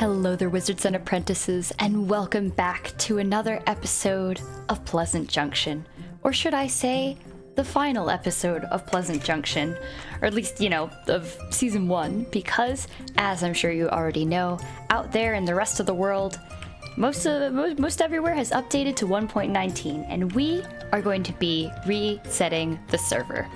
Hello there, wizards and apprentices, and welcome back to another episode of Pleasant Junction. Or should I say, the final episode of Pleasant Junction. Or at least, of Season 1, because, as I'm sure you already know, out there in the rest of the world, most everywhere has updated to 1.19, and we are going to be resetting the server.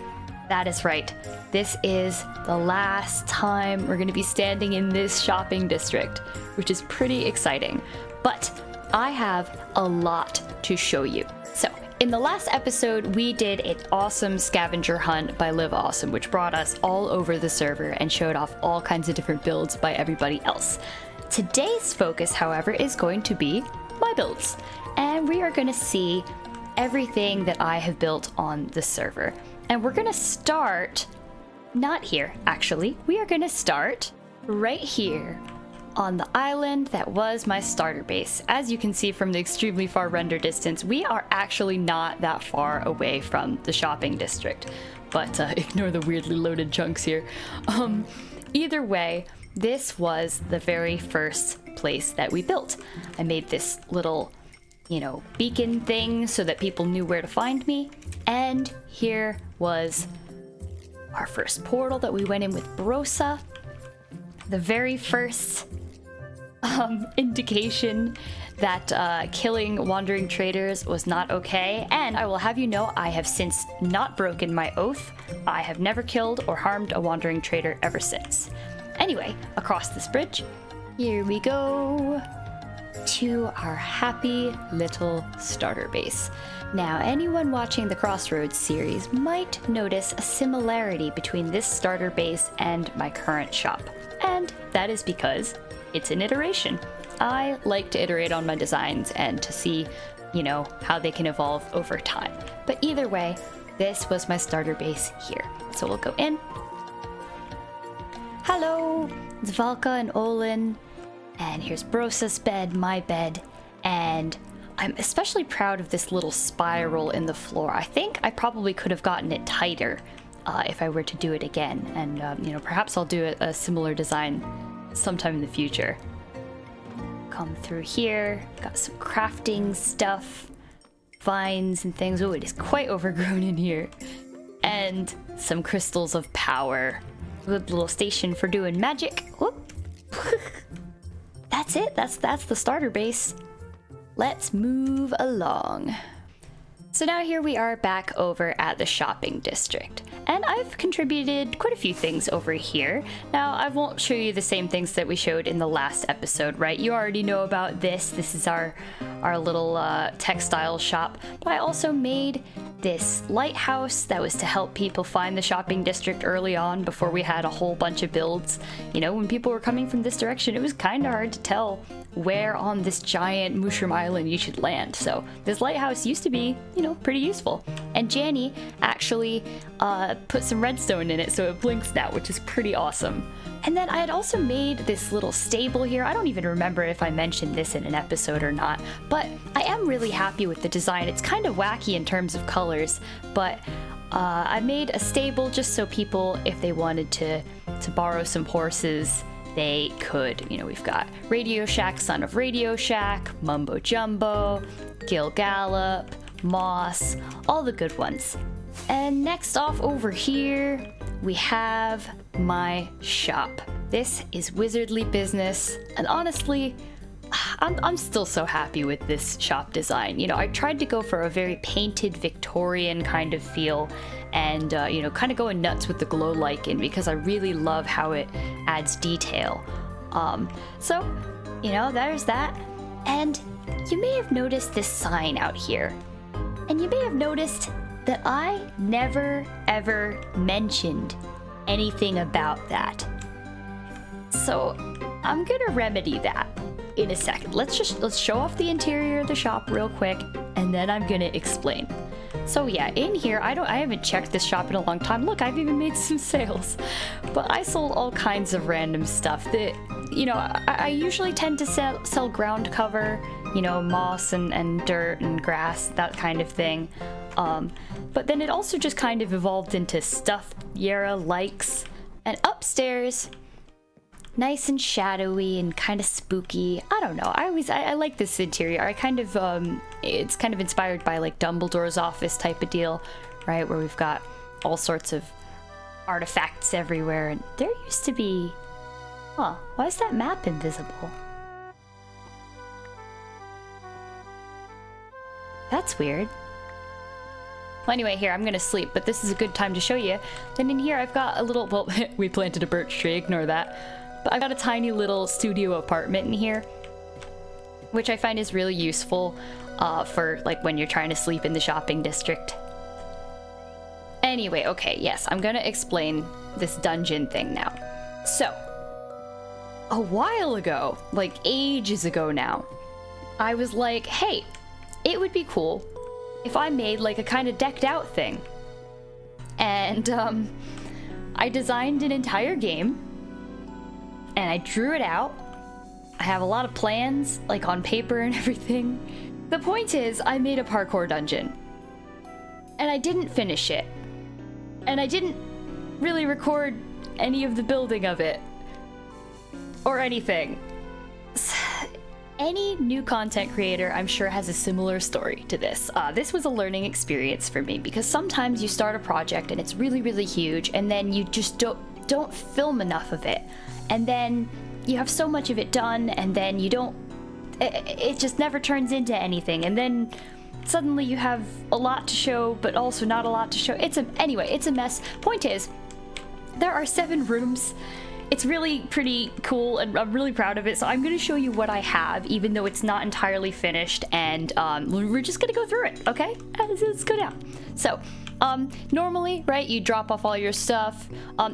That is right. This is the last time we're going to be standing in this shopping district, which is pretty exciting. But I have a lot to show you. So, in the last episode, we did an awesome scavenger hunt by Live Awesome, which brought us all over the server and showed off all kinds of different builds by everybody else. Today's focus, however, is going to be my builds. And we are going to see everything that I have built on the server. And we're going to start, not here, actually. We are going to start right here on the island that was my starter base. As you can see from the extremely far render distance, we are actually not that far away from the shopping district. But ignore the weirdly loaded chunks here. Either way, this was the very first place that we built. I made this little beacon thing so that people knew where to find me. And here was our first portal that we went in with Brosa. The very first indication that killing wandering traders was not okay. And I will have you know, I have since not broken my oath. I have never killed or harmed a wandering trader ever since. Anyway, across this bridge, here we go to our happy little starter base. Now, anyone watching the Crossroads series might notice a similarity between this starter base and my current shop. And that is because it's an iteration. I like to iterate on my designs and to see, how they can evolve over time. But either way, this was my starter base here. So we'll go in. Hello, it's Valka and Olin. And here's Brosa's bed, my bed, and I'm especially proud of this little spiral in the floor. I think I probably could have gotten it tighter if I were to do it again. And, perhaps I'll do a similar design sometime in the future. Come through here, got some crafting stuff, vines and things. Oh, it is quite overgrown in here. And some crystals of power. Good little station for doing magic. Whoop. That's it. That's the starter base. Let's move along. So now here we are back over at the shopping district. And I've contributed quite a few things over here. Now, I won't show you the same things that we showed in the last episode, right? You already know about this. This is our little textile shop. But I also made this lighthouse that was to help people find the shopping district early on before we had a whole bunch of builds. When people were coming from this direction, it was kind of hard to tell where on this giant mushroom island you should land. So this lighthouse used to be, pretty useful. And Janny actually put some redstone in it so it blinks now, which is pretty awesome. And then I had also made this little stable here. I don't even remember if I mentioned this in an episode or not, but I am really happy with the design. It's kind of wacky in terms of colors, but I made a stable just so people, if they wanted to borrow some horses, they could. We've got Radio Shack, Son of Radio Shack, Mumbo Jumbo, Gil Gallop, Moss, all the good ones. And next off over here, we have my shop. This is Wizardly Business, and honestly, I'm still so happy with this shop design. I tried to go for a very painted Victorian kind of feel and, kind of going nuts with the glow lichen because I really love how it adds detail. So, there's that. And you may have noticed this sign out here. And you may have noticed that I never, ever mentioned anything about that. So, I'm gonna remedy that in a second. Let's show off the interior of the shop real quick, and then I'm gonna explain. So yeah, in here, I haven't checked this shop in a long time. Look, I've even made some sales. But I sold all kinds of random stuff that, I usually tend to sell ground cover, moss and dirt and grass, that kind of thing. But then it also just kind of evolved into stuff Jera likes. And upstairs, nice and shadowy and kind of spooky. I don't know. I like this interior. I kind of it's kind of inspired by like Dumbledore's office type of deal, right? Where we've got all sorts of artifacts everywhere. And there used to be, huh? Why is that map invisible? That's weird. Well, anyway, here, I'm gonna sleep, but this is a good time to show you. Then in here, I've got a little, well, we planted a birch tree, ignore that. But I've got a tiny little studio apartment in here, which I find is really useful for, like, when you're trying to sleep in the shopping district. Anyway, okay, yes, I'm gonna explain this dungeon thing now. So, a while ago, like ages ago now, I was like, hey, it would be cool if I made like a kind of decked out thing. And I designed an entire game and I drew it out. I have a lot of plans like on paper and everything. The point is I made a parkour dungeon and I didn't finish it. And I didn't really record any of the building of it or anything. Any new content creator, I'm sure, has a similar story to this. This was a learning experience for me because sometimes you start a project and it's really, really huge, and then you just don't film enough of it, and then you have so much of it done, and then you don't. It just never turns into anything, and then suddenly you have a lot to show, but also not a lot to show. Anyway, it's a mess. Point is, there are 7 rooms. It's really pretty cool, and I'm really proud of it. So I'm going to show you what I have, even though it's not entirely finished, and we're just going to go through it, okay? Let's go down. So, normally, right, you drop off all your stuff.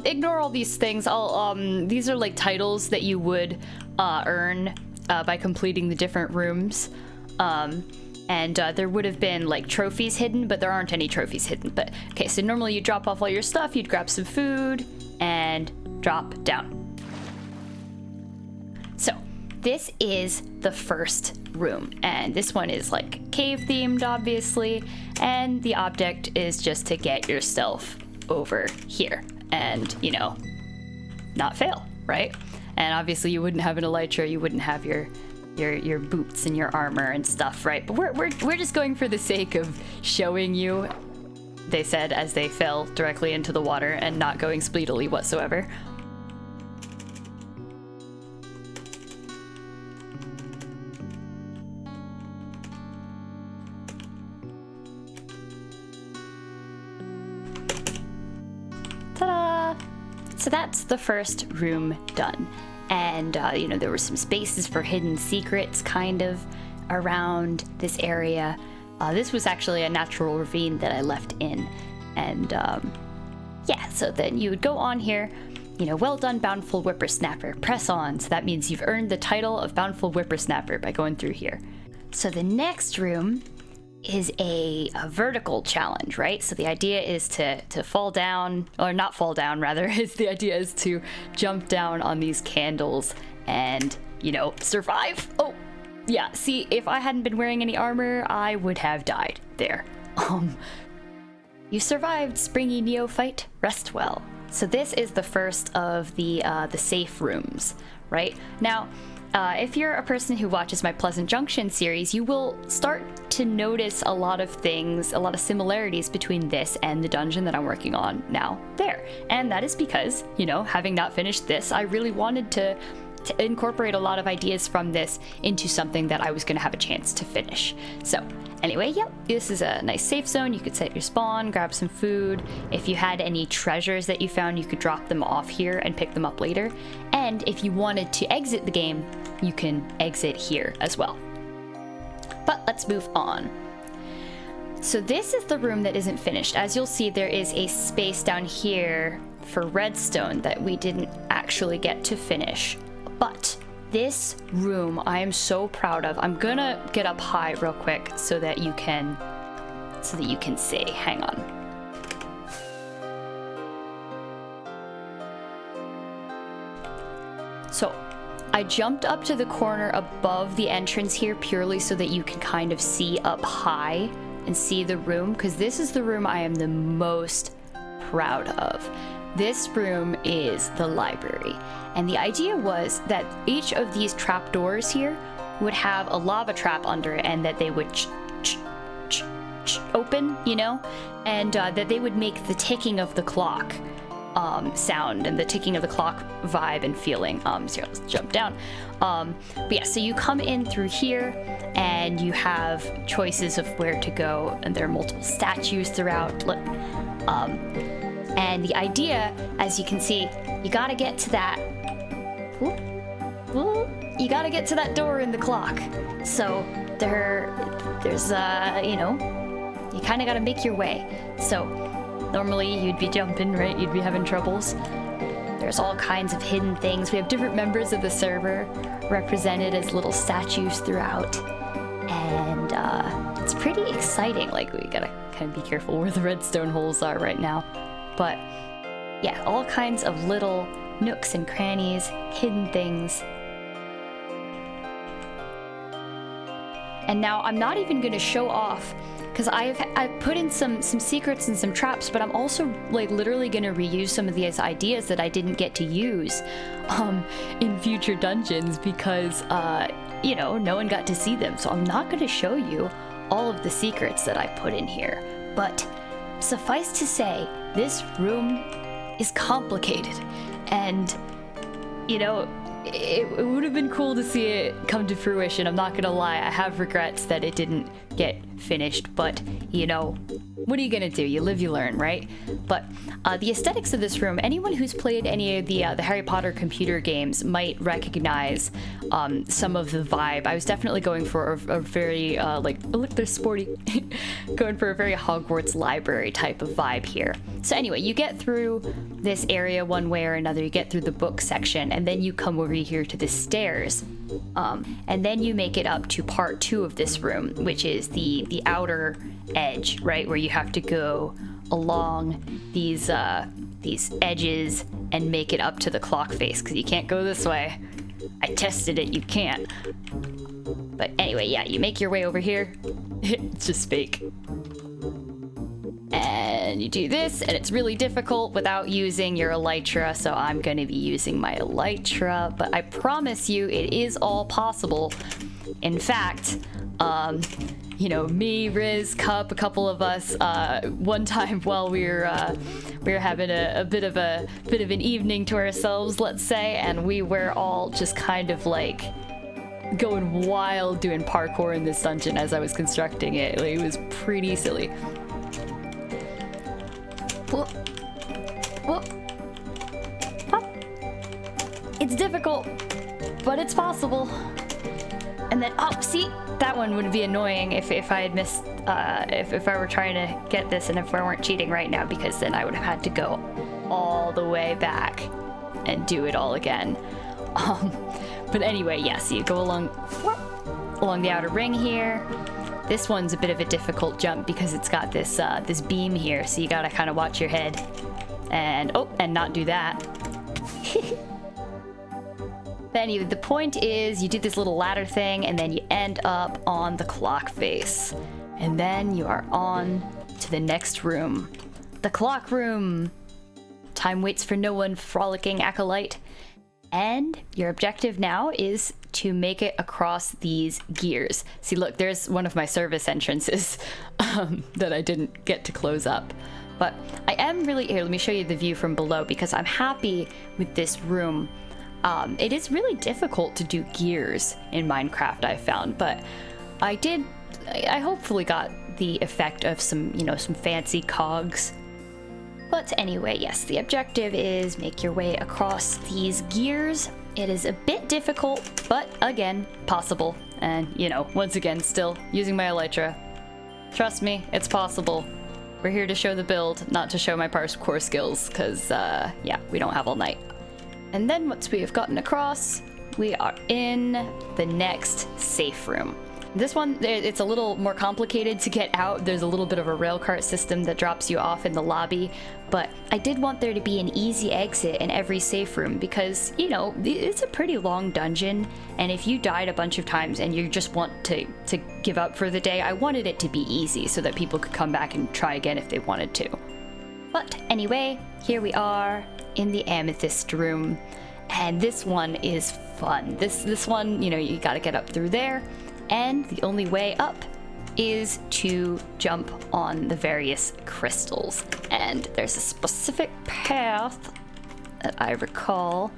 Ignore all these things. These are like titles that you would earn by completing the different rooms. And there would have been like trophies hidden, but there aren't any trophies hidden. But okay, so normally you drop off all your stuff, you'd grab some food, and drop down. So this is the first room, and this one is like cave themed, obviously, and the object is just to get yourself over here and, you know, not fail, right? And obviously you wouldn't have an elytra, you wouldn't have your boots and your armor and stuff, right? But we're just going for the sake of showing you, they said as they fell directly into the water and not going spleetily whatsoever. Ta-da! So that's the first room done. And, you know, there were some spaces for hidden secrets kind of around this area. This was actually a natural ravine that I left in. And, yeah, so then you would go on here, you know, well done, Bountiful Whippersnapper, press on. So that means you've earned the title of Bountiful Whippersnapper by going through here. So the next room is a vertical challenge, right? So the idea is to fall down, or not fall down rather, the idea is to jump down on these candles and, you know, survive. Oh, yeah, see, if I hadn't been wearing any armor, I would have died there. You survived, springy neophyte, rest well. So this is the first of the safe rooms, right? Now, if you're a person who watches my Pleasant Junction series, you will start to notice a lot of things, a lot of similarities between this and the dungeon that I'm working on now there. And that is because, you know, having not finished this, I really wanted to incorporate a lot of ideas from this into something that I was going to have a chance to finish. So anyway, yep, this is a nice safe zone. You could set your spawn, grab some food. If you had any treasures that you found, you could drop them off here and pick them up later. And if you wanted to exit the game, you can exit here as well. But let's move on. So this is the room that isn't finished. As you'll see, there is a space down here for redstone that we didn't actually get to finish. But this room I am so proud of. I'm gonna get up high real quick so that you can see. Hang on. So I jumped up to the corner above the entrance here purely so that you can kind of see up high and see the room, because this is the room I am the most proud of. this room is the library. And the idea was that each of these trapdoors here would have a lava trap under it, and that they would open, you know, and that they would make the ticking of the clock sound, and the ticking of the clock vibe and feeling. So let's jump down. But yeah, so you come in through here and you have choices of where to go, and there are multiple statues throughout. Look, and the idea, as you can see, you gotta get to that. You gotta get to that door in the clock. So there's you know, you kind of gotta make your way. So normally you'd be jumping, right? You'd be having troubles. There's all kinds of hidden things. We have different members of the server represented as little statues throughout. And it's pretty exciting. Like, we gotta kind of be careful where the redstone holes are right now. But yeah, all kinds of little nooks and crannies, hidden things. And now I'm not even gonna show off, because I've put in some secrets and some traps, but I'm also like literally gonna reuse some of these ideas that I didn't get to use in future dungeons, because you know, no one got to see them. So I'm not gonna show you all of the secrets that I put in here. But suffice to say, this room is complicated, and you know, it would have been cool to see it come to fruition. I'm not gonna lie, I have regrets that it didn't get finished, but you know, what are you gonna do? You live, you learn, right? But the aesthetics of this room, anyone who's played any of the Harry Potter computer games might recognize some of the vibe. I was definitely going for a very, like, oh, look, they're sporty. Going for a very Hogwarts library type of vibe here. So anyway, you get through this area one way or another. You get through the book section, and then you come over here to the stairs. And then you make it up to part 2 of this room, which is the outer edge, right, where you have to go along these edges and make it up to the clock face, because you can't go this way. I tested it, you can't. But anyway, yeah, you make your way over here. It's just fake. And you do this, and it's really difficult without using your elytra, so I'm going to be using my elytra, but I promise you it is all possible. In fact, you know, me, Riz, Cup, a couple of us, one time while we were having a bit of an evening to ourselves, let's say, and we were all just kind of like going wild doing parkour in this dungeon as I was constructing it. Like, it was pretty silly. Whoop. Whoop. Pop. It's difficult, but it's possible. And then, oh, see, that one would be annoying if I had missed, if I were trying to get this and if I weren't cheating right now, because then I would have had to go all the way back and do it all again. But anyway, yes, you go along the outer ring here. This one's a bit of a difficult jump because it's got this this beam here, so you gotta kind of watch your head and not do that. But anyway, the point is you do this little ladder thing, and then you end up on the clock face, and then you are on to the next room, the clock room. Time waits for no one, frolicking acolyte. And your objective now is to make it across these gears. See, look, there's one of my service entrances that I didn't get to close up. But I am really, here, let me show you the view from below, because I'm happy with this room. It is really difficult to do gears in Minecraft, I found, but I hopefully got the effect of some, you know, some fancy cogs. But anyway, yes, the objective is make your way across these gears. It is a bit difficult, but again, possible. And, you know, once again, still using my elytra. Trust me, it's possible. We're here to show the build, not to show my parkour skills, because, yeah, we don't have all night. And then once we have gotten across, we are in the next safe room. This one, it's a little more complicated to get out. There's a little bit of a rail cart system that drops you off in the lobby, but I did want there to be an easy exit in every safe room because, you know, it's a pretty long dungeon, and if you died a bunch of times and you just want to give up for the day, I wanted it to be easy so that people could come back and try again if they wanted to. But anyway, here we are in the Amethyst room, and this one is fun. This one, you know, you gotta get up through there, and the only way up is to jump on the various crystals. And there's a specific path that I recall.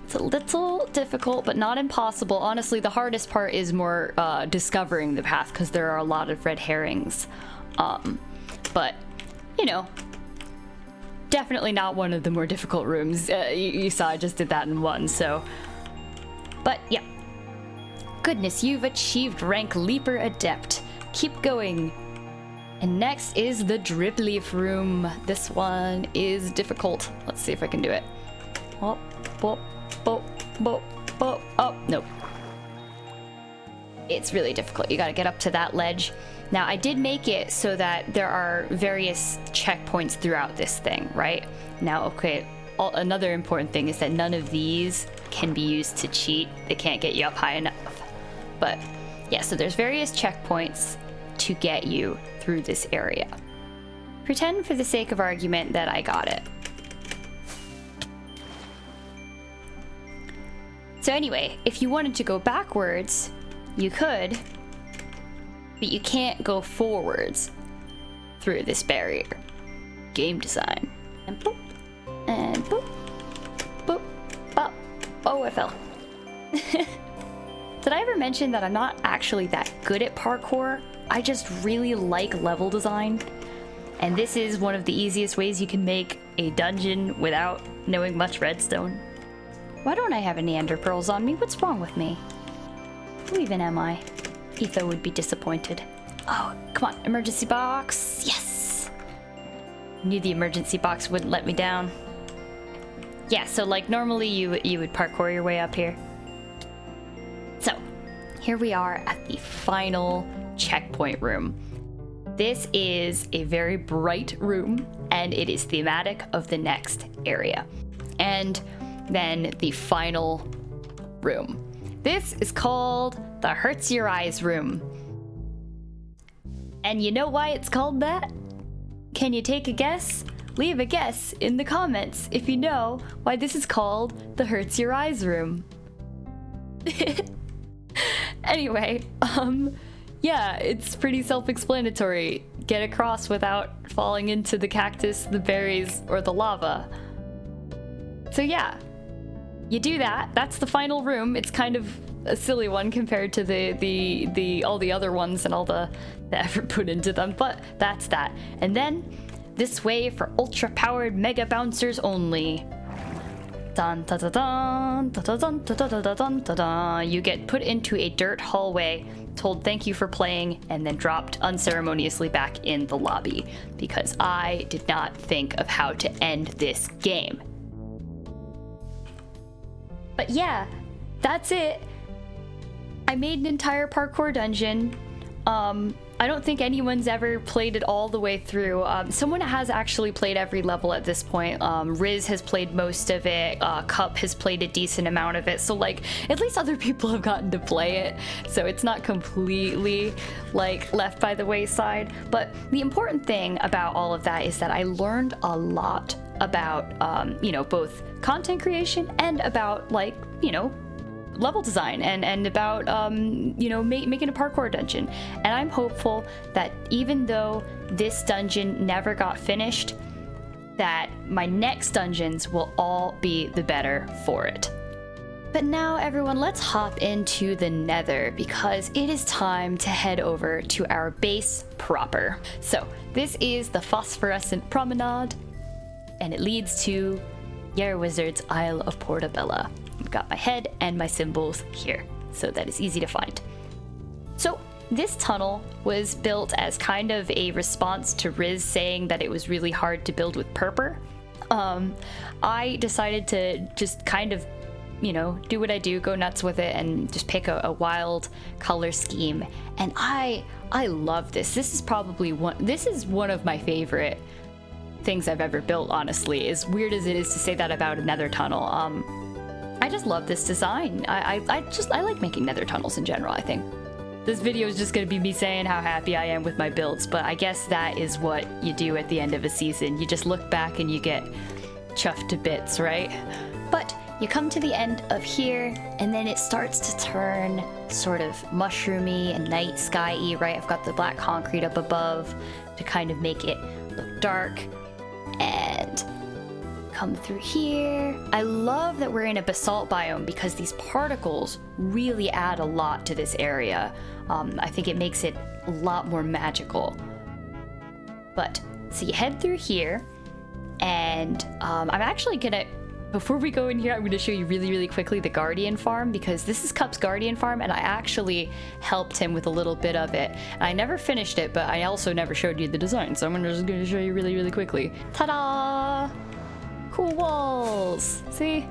It's a little difficult, but not impossible. Honestly, the hardest part is more discovering the path, because there are a lot of red herrings. But, you know, definitely not one of the more difficult rooms. You saw I just did that in one, so... But, yeah. Goodness, you've achieved rank Leaper Adept. Keep going. And next is the Dripleaf room. This one is difficult. Let's see if I can do it. Oh, oh, oh, oh, oh, oh, nope. It's really difficult. You gotta get up to that ledge. Now, I did make it so that there are various checkpoints throughout this thing, right? Now, okay, another important thing is that none of these can be used to cheat. They can't get you up high enough. But yeah, so there's various checkpoints to get you through this area. Pretend for the sake of argument that I got it. So anyway, if you wanted to go backwards, you could, but you can't go forwards through this barrier. Game design. And boop, and boop, boop, bop. Oh, I fell. Did I ever mention that I'm not actually that good at parkour? I just really like level design. And this is one of the easiest ways you can make a dungeon without knowing much redstone. Why don't I have any ender pearls on me? What's wrong with me? Who even am I? Etho would be disappointed. Oh, come on, emergency box. Yes! Knew the emergency box wouldn't let me down. Yeah, so like normally you would parkour your way up here. So, here we are at the final checkpoint room. This is a very bright room, and it is thematic of the next area. And then the final room. This is called the Hurts Your Eyes room. And you know why it's called that? Can you take a guess? Leave a guess in the comments if you know why this is called the Hurts Your Eyes room. Anyway, yeah, it's pretty self-explanatory. Get across without falling into the cactus, the berries, or the lava. So yeah, you do that. That's the final room. It's kind of a silly one compared to the all the other ones and all the effort put into them, but that's that. And then this way for ultra-powered mega bouncers only. Dun, da, da, dun, da, da, dun, da, da, da, da, dun, da, da. You get put into a dirt hallway, told thank you for playing, and then dropped unceremoniously back in the lobby because I did not think of how to end this game. But yeah, that's it. I made an entire parkour dungeon. I don't think anyone's ever played it all the way through. Someone has actually played every level at this point. Riz has played most of it. Cup has played a decent amount of it. So like, at least other people have gotten to play it. So it's not completely like left by the wayside. But the important thing about all of that is that I learned a lot about, you know, both content creation and about like, you know, level design and about you know, making a parkour dungeon. And I'm hopeful that even though this dungeon never got finished, that my next dungeons will all be the better for it. But now everyone, let's hop into the Nether because it is time to head over to our base proper. So this is the phosphorescent promenade and it leads to JERAWIZARD'S Isle of Portobello. I've got my head and my symbols here, so that is easy to find. So this tunnel was built as kind of a response to Riz saying that it was really hard to build with purple. I decided to just kind of, you know, do what I do, go nuts with it, and just pick a wild color scheme. And I love this. This is probably one of my favorite things I've ever built, honestly. As weird as it is to say that about a nether tunnel. I just love this design. I like making nether tunnels in general, I think. This video is just gonna be me saying how happy I am with my builds, but I guess that is what you do at the end of a season. You just look back and you get chuffed to bits, right? But you come to the end of here, and then it starts to turn sort of mushroomy and night sky-y, right? I've got the black concrete up above to kind of make it look dark, and come through here. I love that we're in a basalt biome because these particles really add a lot to this area. I think it makes it a lot more magical. But, so you head through here, and I'm actually gonna, before we go in here, I'm gonna show you really quickly the Guardian farm, because this is Cup's Guardian farm, and I actually helped him with a little bit of it. I never finished it, but I also never showed you the design, so I'm just gonna show you really quickly. Ta-da! Cool walls! See?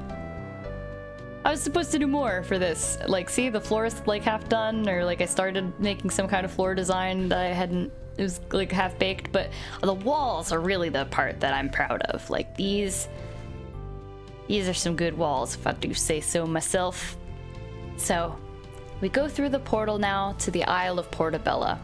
I was supposed to do more for this. Like, see, the floor is like half done, or like I started making some kind of floor design that I hadn't, it was like half baked, but the walls are really the part that I'm proud of. Like these are some good walls, if I do say so myself. So, we go through the portal now to the Isle of Portobello.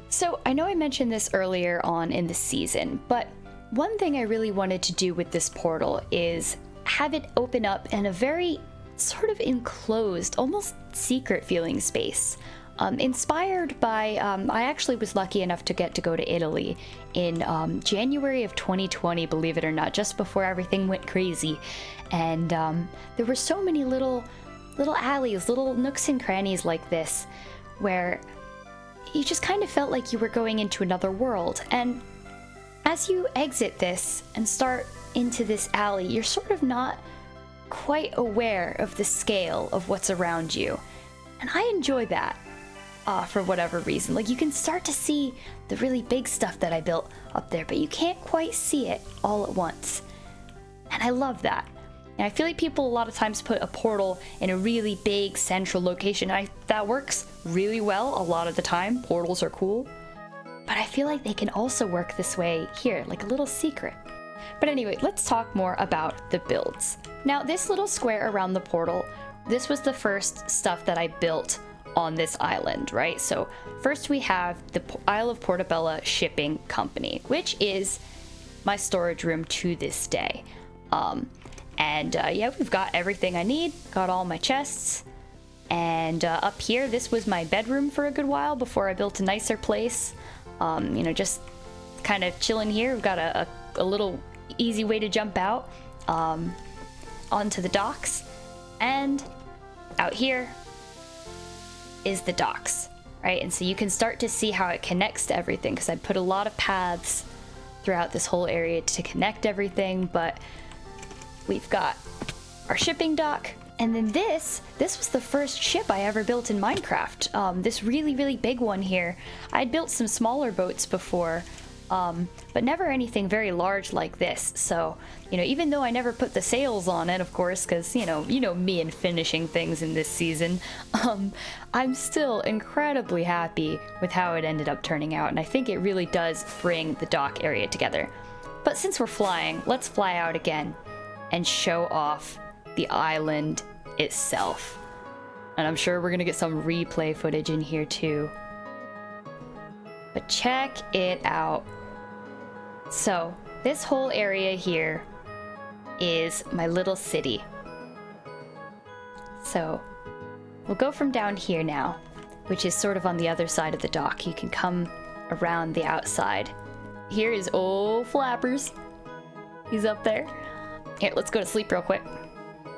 So, I know I mentioned this earlier on in the season, but one thing I really wanted to do with this portal is have it open up in a very sort of enclosed, almost secret feeling space. Inspired by, I actually was lucky enough to get to go to Italy in January of 2020, believe it or not, just before everything went crazy. And there were so many little alleys, little nooks and crannies like this, where you just kind of felt like you were going into another world. And as you exit this and start into this alley, you're sort of not quite aware of the scale of what's around you. And I enjoy that. For whatever reason. Like, you can start to see the really big stuff that I built up there, but you can't quite see it all at once. And I love that. And I feel like people a lot of times put a portal in a really big central location. That works really well a lot of the time. Portals are cool. But I feel like they can also work this way here, like a little secret. But anyway, let's talk more about the builds. Now, this little square around the portal, this was the first stuff that I built on this island, right? So first we have the Isle of Portobello Shipping Company, which is my storage room to this day. Yeah, we've got everything I need, got all my chests. And up here, this was my bedroom for a good while before I built a nicer place. You know, just kind of chilling here. We've got a little easy way to jump out onto the docks. And out here is the docks, right? And so you can start to see how it connects to everything, because I put a lot of paths throughout this whole area to connect everything. But we've got our shipping dock, and then this was the first ship I ever built in Minecraft. This really big one here. I'd built some smaller boats before, but never anything very large like this. So, you know, even though I never put the sails on it, of course, because, you know me and finishing things in this season, I'm still incredibly happy with how it ended up turning out, and I think it really does bring the dock area together. But since we're flying, let's fly out again and show off the island itself. And I'm sure we're gonna get some replay footage in here too. But check it out. So, this whole area here is my little city. So, we'll go from down here now, which is sort of on the other side of the dock. You can come around the outside. Here is old Flappers. He's up there. Here, let's go to sleep real quick.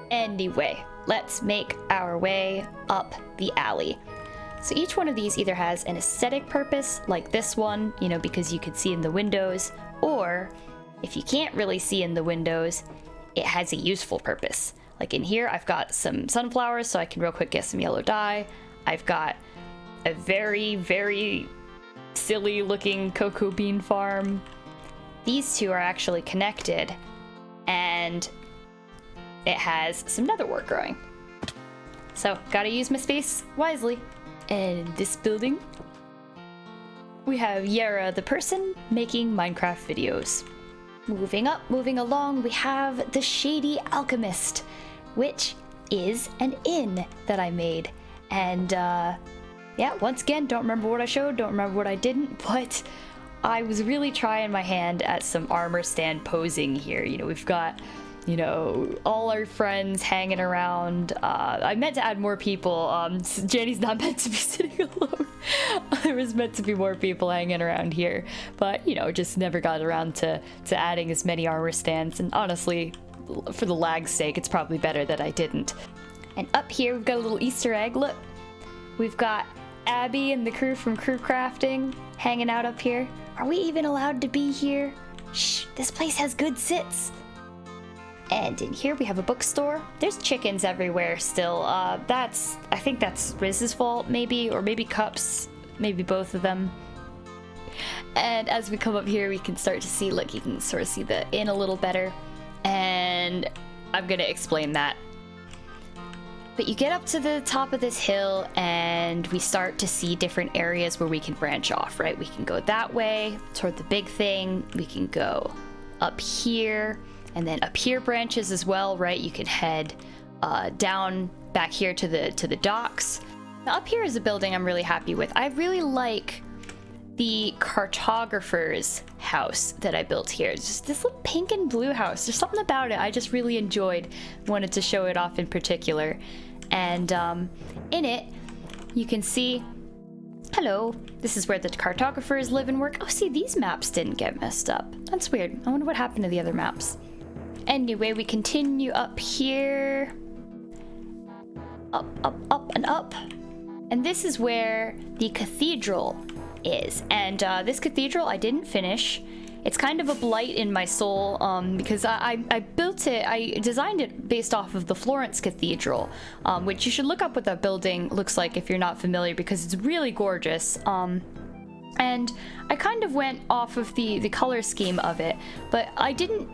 Anyway, let's make our way up the alley. So each one of these either has an aesthetic purpose, like this one, you know, because you could see in the windows, or if you can't really see in the windows, it has a useful purpose. Like in here, I've got some sunflowers, so I can real quick get some yellow dye. I've got a very silly looking cocoa bean farm. These two are actually connected, and it has some netherwort growing. So, gotta use my space wisely. And in this building, we have Jera the person making Minecraft videos. Moving up, moving along, we have the Shady Alchemist, which is an inn that I made. And Yeah, once again, don't remember what I showed, don't remember what I didn't, but I was really trying my hand at some armor stand posing here. You know, we've got, you know, all our friends hanging around. I meant to add more people. Jenny's not meant to be sitting alone. There was meant to be more people hanging around here, but, you know, just never got around to adding as many armor stands. And honestly, for the lag's sake, it's probably better that I didn't. And up here, we've got a little Easter egg. Look, we've got Abby and the crew from Crew Crafting hanging out up here. Are we even allowed to be here? Shh, this place has good sits. And in here we have a bookstore. There's chickens everywhere still. I think that's Riz's fault, maybe, or maybe Cup's, maybe both of them. And as we come up here, we can start to see, look, you can sort of see the inn a little better. And I'm gonna explain that. But you get up to the top of this hill and we start to see different areas where we can branch off, right? We can go that way toward the big thing. We can go up here, and then up here branches as well, right? You can head down back here to the docks. Now up here is a building I'm really happy with. I really like the Cartographers House that I built here. It's just this little pink and blue house. There's something about it I just really enjoyed. Wanted to show it off in particular. And in it, you can see, hello, this is where the cartographers live and work. Oh, see, these maps didn't get messed up. That's weird. I wonder what happened to the other maps. Anyway, we continue up here. Up, up, up, and up. And this is where the cathedral is. And this cathedral I didn't finish. It's kind of a blight in my soul because I built it, I designed it based off of the Florence Cathedral, which you should look up what that building looks like if you're not familiar, because it's really gorgeous. And I kind of went off of the color scheme of it, but I didn't.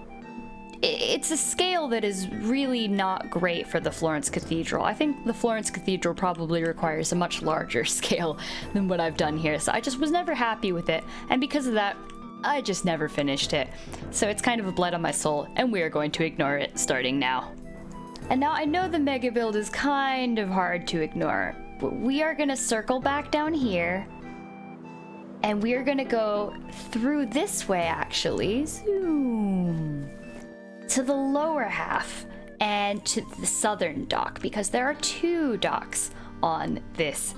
It's a scale that is really not great for the Florence Cathedral. I think the Florence Cathedral probably requires a much larger scale than what I've done here, so I just was never happy with it, and because of that, I just never finished it. So it's kind of a blight on my soul, and we are going to ignore it starting now. And now I know the mega build is kind of hard to ignore, but we are gonna circle back down here, and we are gonna go through this way, actually. Zoom. To the lower half and to the southern dock, because there are two docks on this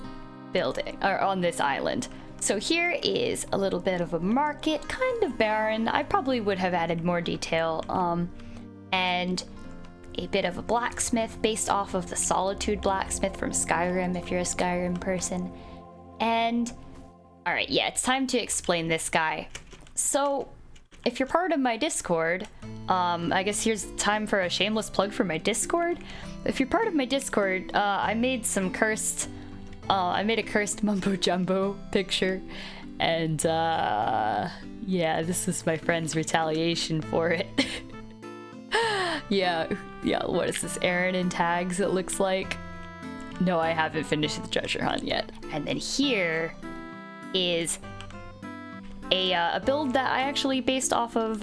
building, or on this island. So here is a little bit of a market, kind of barren. I probably would have added more detail, and a bit of a blacksmith based off of the Solitude blacksmith from Skyrim, if you're a Skyrim person. And all right, yeah, it's time to explain this guy. So if you're part of my Discord, I guess here's time for a shameless plug for my Discord. If you're part of my Discord, I made some cursed I made a cursed mumbo jumbo picture, and yeah, this is my friend's retaliation for it. yeah, what is this, Aaron in tags, it looks like? No, I haven't finished the treasure hunt yet. And then here is a build that I actually based off of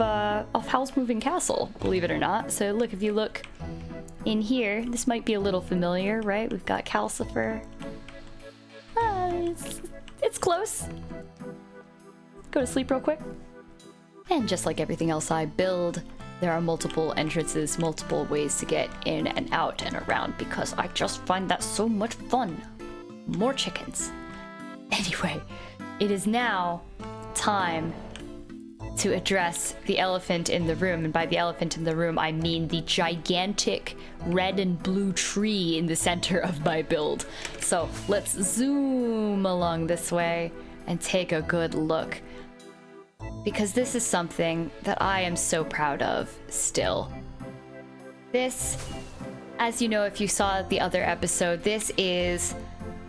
Howl's Moving Castle, believe it or not. So look, if you look in here, this might be a little familiar, right? We've got Calcifer. It's close. Go to sleep real quick. And just like everything else I build, there are multiple entrances, multiple ways to get in and out and around, because I just find that so much fun. More chickens. Anyway, it is now time to address the elephant in the room, and by the elephant in the room I mean the gigantic red and blue tree in the center of my build. So let's zoom along this way and take a good look, because this is something that I am so proud of still. This, as you know if you saw the other episode, this is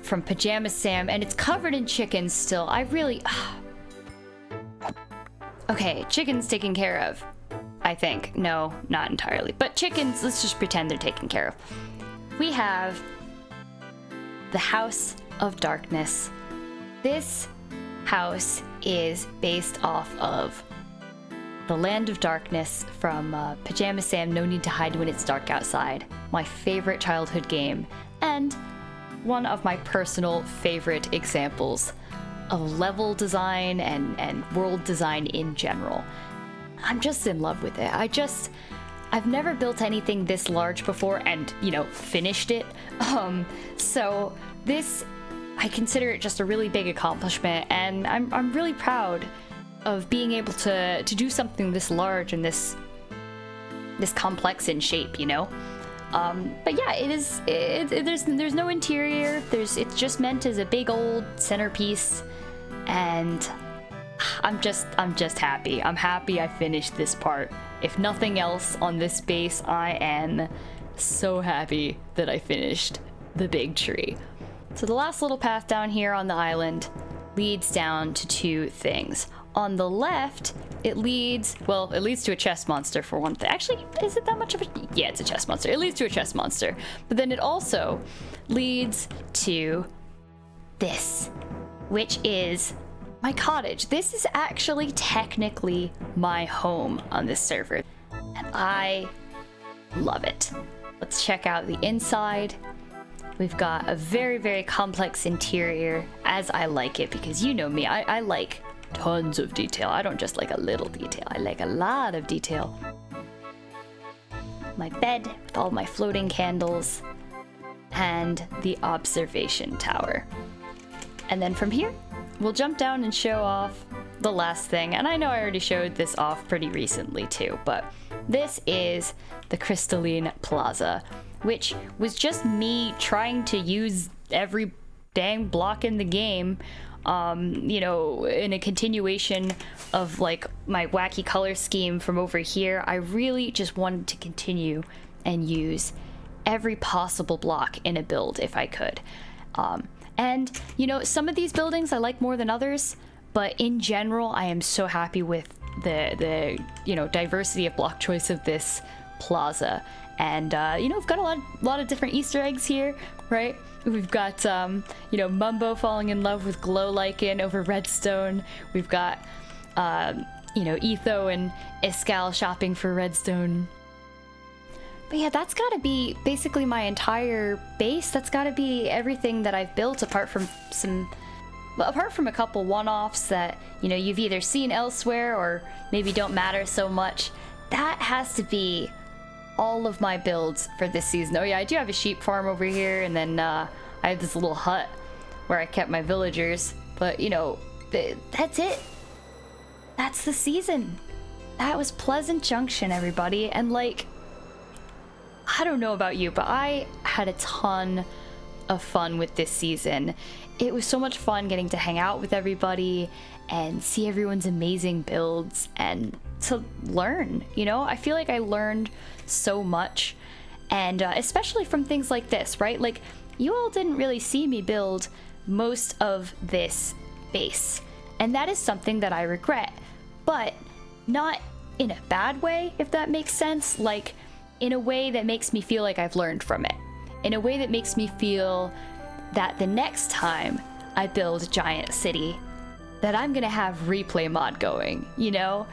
from Pajama Sam, and it's covered in chickens still. I really... Okay, chickens taken care of, I think. No, not entirely. But chickens, let's just pretend they're taken care of. We have the House of Darkness. This house is based off of the Land of Darkness from Pajama Sam, No Need to Hide When It's Dark Outside. My favorite childhood game. And one of my personal favorite examples of level design and world design in general. I'm just in love with it. I've never built anything this large before and, you know, finished it. So this, I consider it just a really big accomplishment, and I'm really proud of being able to do something this large and this complex in shape, you know? But yeah, there's no interior. It's just meant as a big old centerpiece, and I'm just happy. I'm happy I finished this part. If nothing else on this base, I am so happy that I finished the big tree. So the last little path down here on the island leads down to two things. On the left, it leads to a chest monster for one thing. Actually, is it that much of a... Yeah, it's a chest monster. It leads to a chest monster. But then it also leads to this, which is my cottage. This is actually technically my home on this server, and I love it. Let's check out the inside. We've got a very, very complex interior, as I like it, because you know me, I like tons of detail. I don't just like a little detail, I like a lot of detail. My bed with all my floating candles, and the observation tower. And then from here, we'll jump down and show off the last thing. And I know I already showed this off pretty recently too, but this is the Crystalline Plaza, which was just me trying to use every dang block in the game, you know, in a continuation of like my wacky color scheme from over here. I really just wanted to continue and use every possible block in a build if I could. And, you know, some of these buildings I like more than others, but in general, I am so happy with the you know, diversity of block choice of this plaza. And, you know, we've got a lot of different Easter eggs here, right? We've got, you know, Mumbo falling in love with glow lichen over redstone. We've got, you know, Etho and Escal shopping for redstone. But yeah, that's gotta be basically my entire base. That's gotta be everything that I've built, apart from a couple one-offs that, you know, you've either seen elsewhere or maybe don't matter so much. That has to be all of my builds for this season. Oh yeah, I do have a sheep farm over here, and then I have this little hut where I kept my villagers. But, you know, that's it. That's the season. That was Pleasant Junction, everybody. And, like, I don't know about you, but I had a ton of fun with this season. It was so much fun getting to hang out with everybody and see everyone's amazing builds and to learn, you know? I feel like I learned so much, and especially from things like this, right? Like, you all didn't really see me build most of this base, and that is something that I regret, but not in a bad way, if that makes sense. Like, in a way that makes me feel like I've learned from it, in a way that makes me feel that the next time I build Giant City, that I'm gonna have replay mod going, you know?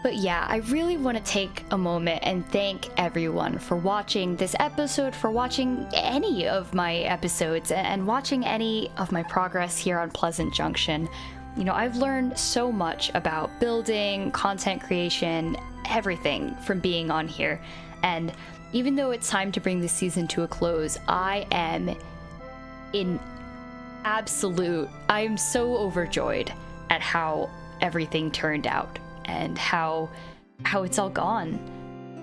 But yeah, I really want to take a moment and thank everyone for watching this episode, for watching any of my episodes, and watching any of my progress here on Pleasant Junction. You know, I've learned so much about building, content creation, everything from being on here. And even though it's time to bring this season to a close, I am so overjoyed at how everything turned out and how it's all gone.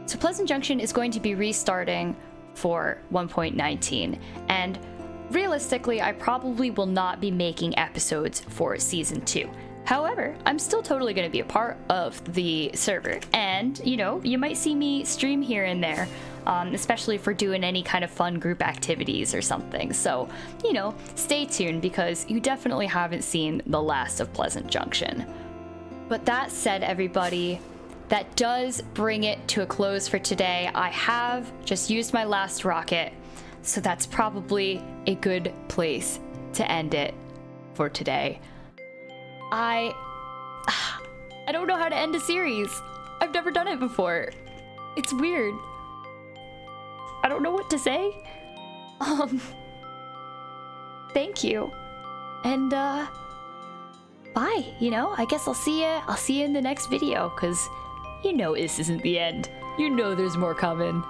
So Pleasant Junction is going to be restarting for 1.19, and realistically, I probably will not be making episodes for season 2. However, I'm still totally going to be a part of the server, and, you know, you might see me stream here and there, especially for doing any kind of fun group activities or something. So, you know, stay tuned, because you definitely haven't seen the last of Pleasant Junction. But that said, everybody, that does bring it to a close for today. I have just used my last rocket, so that's probably a good place to end it for today. I don't know how to end a series. I've never done it before. It's weird. I don't know what to say. Thank you. And bye. You know, I guess I'll see you in the next video, cuz you know this isn't the end. You know there's more coming.